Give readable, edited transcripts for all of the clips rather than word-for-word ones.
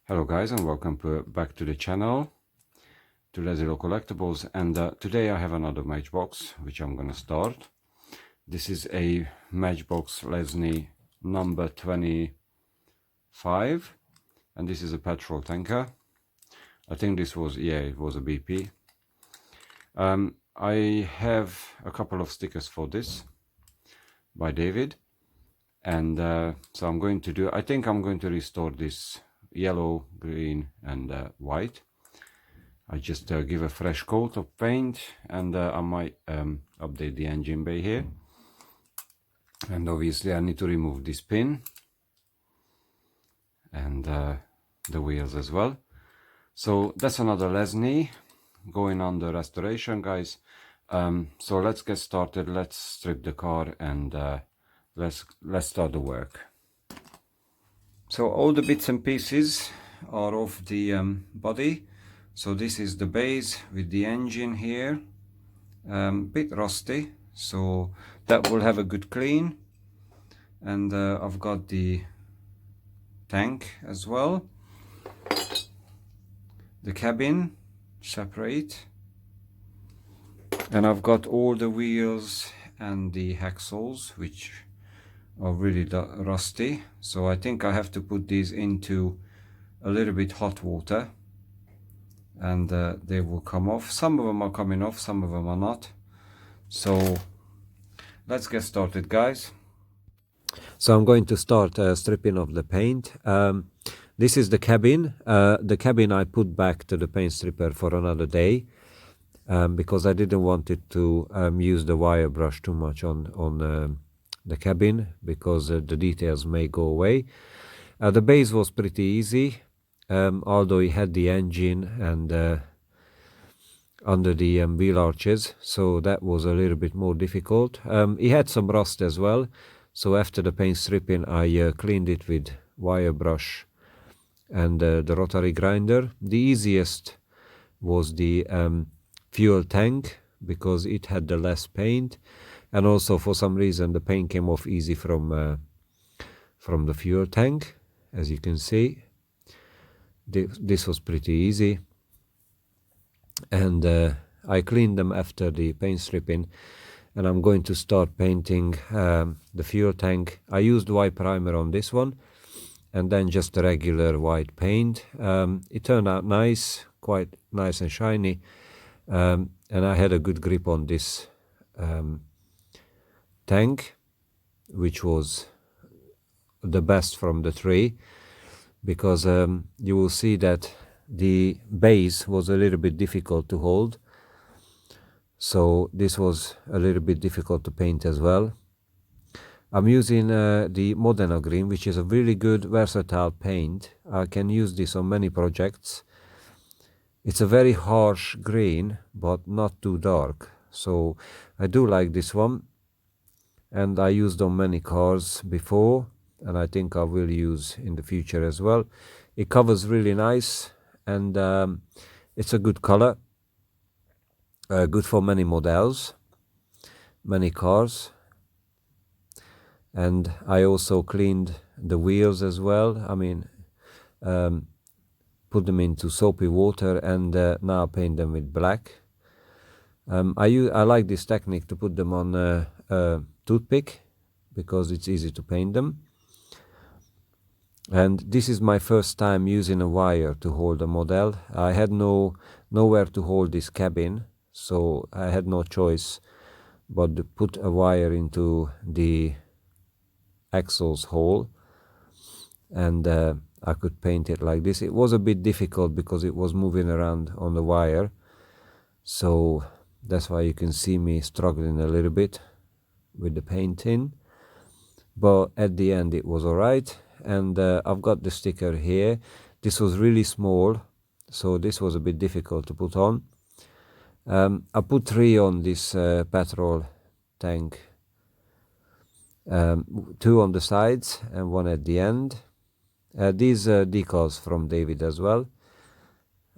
Hello guys, and welcome back to the channel, to Lazi-Low Collectibles. And today I have another Matchbox which I'm gonna start. This is a Matchbox Lesney number 25, and this is a petrol tanker. I think this was, yeah, it was a BP. I have a couple of stickers for this by David, and so I'm going to do, I think I'm going to restore this yellow, green and white. I just give a fresh coat of paint, and I might update the engine bay here. And obviously I need to remove this pin and the wheels as well. So that's another Lesney going on the restoration, guys. So let's get started. Let's strip the car and let's start the work. So all the bits and pieces are off the body. So this is the base with the engine here, bit rusty, so that will have a good clean. And I've got the tank as well, the cabin separate, and I've got all the wheels and the axles which are really rusty. So I think I have to put these into a little bit hot water, and they will come off. Some of them are coming off, some of them are not. So let's get started, guys. So I'm going to start stripping off the paint. This is the cabin. The cabin I put back to the paint stripper for another day, because I didn't want it to use the wire brush too much on the cabin, because the details may go away. The base was pretty easy. Although he had the engine and under the wheel arches, so that was a little bit more difficult. He had some rust as well, so after the paint stripping I cleaned it with wire brush and the rotary grinder. The easiest was the fuel tank, because it had the less paint, and also for some reason the paint came off easy from the fuel tank, as you can see. This was pretty easy, and I cleaned them after the paint stripping, and I'm going to start painting the fuel tank. I used white primer on this one, and then just a regular white paint. It turned out nice, quite nice and shiny, and I had a good grip on this tank, which was the best from the three, because you will see that the base was a little bit difficult to hold, so this was a little bit difficult to paint as well. I'm using the Modena green, which is a really good versatile paint. I can use this on many projects. It's a very harsh green, but not too dark, so I do like this one, and I used on many cars before, and I think I will use in the future as well. It covers really nice, and it's a good color, good for many models, many cars. And I also cleaned the wheels as well. I mean, put them into soapy water, and now paint them with black. I like this technique to put them on a toothpick, because it's easy to paint them. And this is my first time using a wire to hold a model. I had nowhere to hold this cabin, so I had no choice but to put a wire into the axles hole, and I could paint it like this. It was a bit difficult because it was moving around on the wire, so that's why you can see me struggling a little bit with the painting, but at the end it was alright. And I've got the sticker here. This was really small, so this was a bit difficult to put on. I put 3 on this petrol tank, 2 on the sides and 1 at the end. These decals from David as well,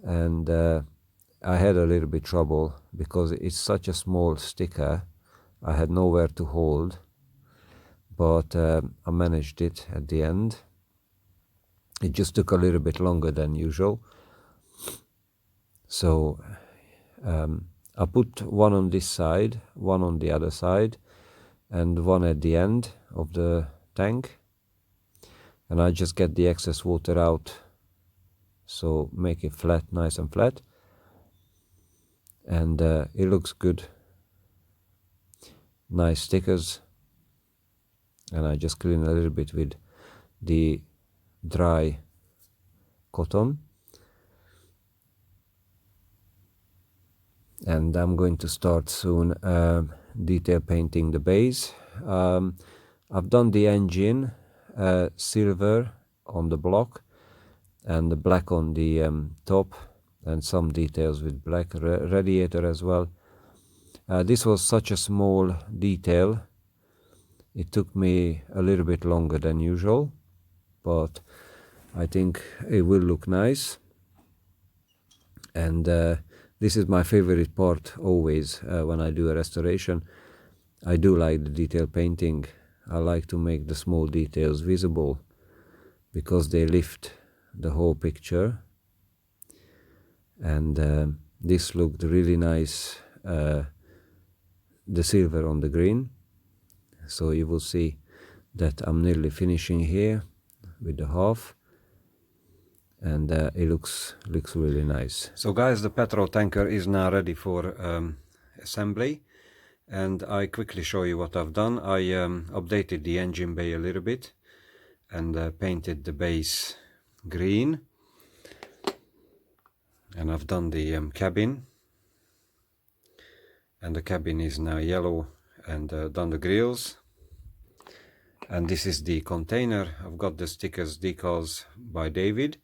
and I had a little bit trouble because it's such a small sticker. I had nowhere to hold, but I managed it at the end. It just took a little bit longer than usual. So I put one on this side, one on the other side, and one at the end of the tank, and I just get the excess water out, so make it flat, nice and flat, and it looks good. Nice stickers, and I just clean a little bit with the dry cotton, and I'm going to start soon detail painting the base. I've done the engine silver on the block and the black on the top, and some details with black radiator as well. This was such a small detail, it took me a little bit longer than usual, but I think it will look nice. And this is my favorite part always when I do a restoration. I do like the detail painting. I like to make the small details visible because they lift the whole picture. And this looked really nice, the silver on the green. So you will see that I'm nearly finishing here with the half, and it looks really nice. So guys, the petrol tanker is now ready for assembly, and I quickly show you what I've done. I updated the engine bay a little bit and painted the base green, and I've done the cabin, and the cabin is now yellow, and done the grills. And this is the container. I've got the stickers, decals by David.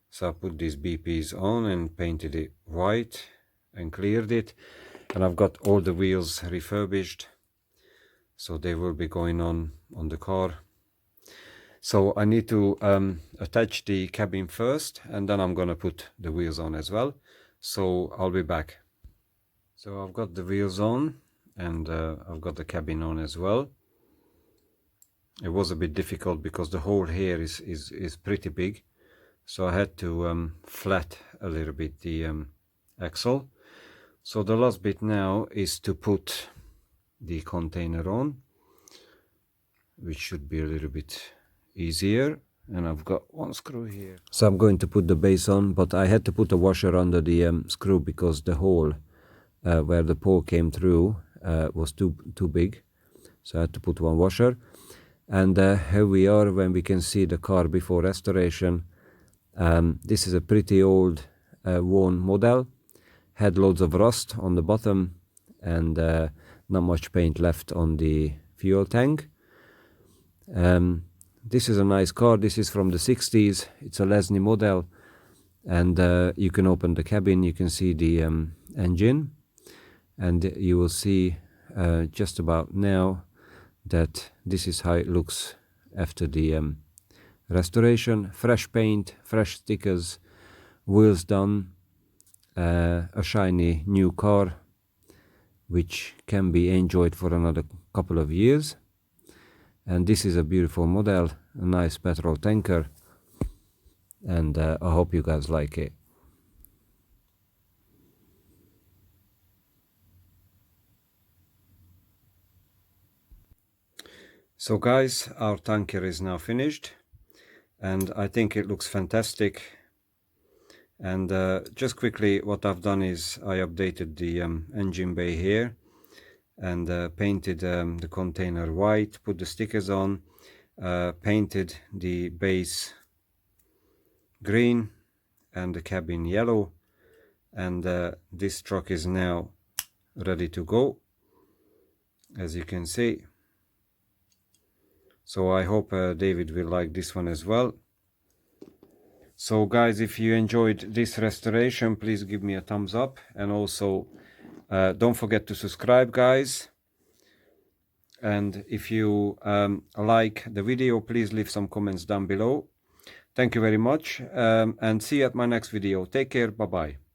So I put these BPs on and painted it white and cleared it. And I've got all the wheels refurbished, so they will be going on the car. So I need to attach the cabin first, and then I'm gonna put the wheels on as well. So I'll be back. So I've got the wheels on, and I've got the cabin on as well. It was a bit difficult because the hole here is pretty big, so I had to flat a little bit the axle. So the last bit now is to put the container on, which should be a little bit easier, and I've got one screw here. So I'm going to put the base on, but I had to put a washer under the screw because the hole where the pole came through was too big, so I had to put one washer. And here we are when we can see the car before restoration. This is a pretty old worn model, had loads of rust on the bottom, and not much paint left on the fuel tank. This is a nice car. This is from the 60s. It's a Lesney model, and you can open the cabin, you can see the engine, and you will see just about now that this is how it looks after the restoration. Fresh paint, fresh stickers, wheels done, a shiny new car which can be enjoyed for another couple of years. And this is a beautiful model, a nice petrol tanker, and I hope you guys like it. So guys, our tanker is now finished, and I think it looks fantastic. And just quickly, what I've done is I updated the engine bay here, and painted the container white, put the stickers on, painted the base green and the cabin yellow, and this truck is now ready to go, as you can see. So I hope David will like this one as well. So guys, if you enjoyed this restoration, please give me a thumbs up, and also don't forget to subscribe, guys. And if you like the video, please leave some comments down below. Thank you very much, and see you at my next video. Take care. Bye bye.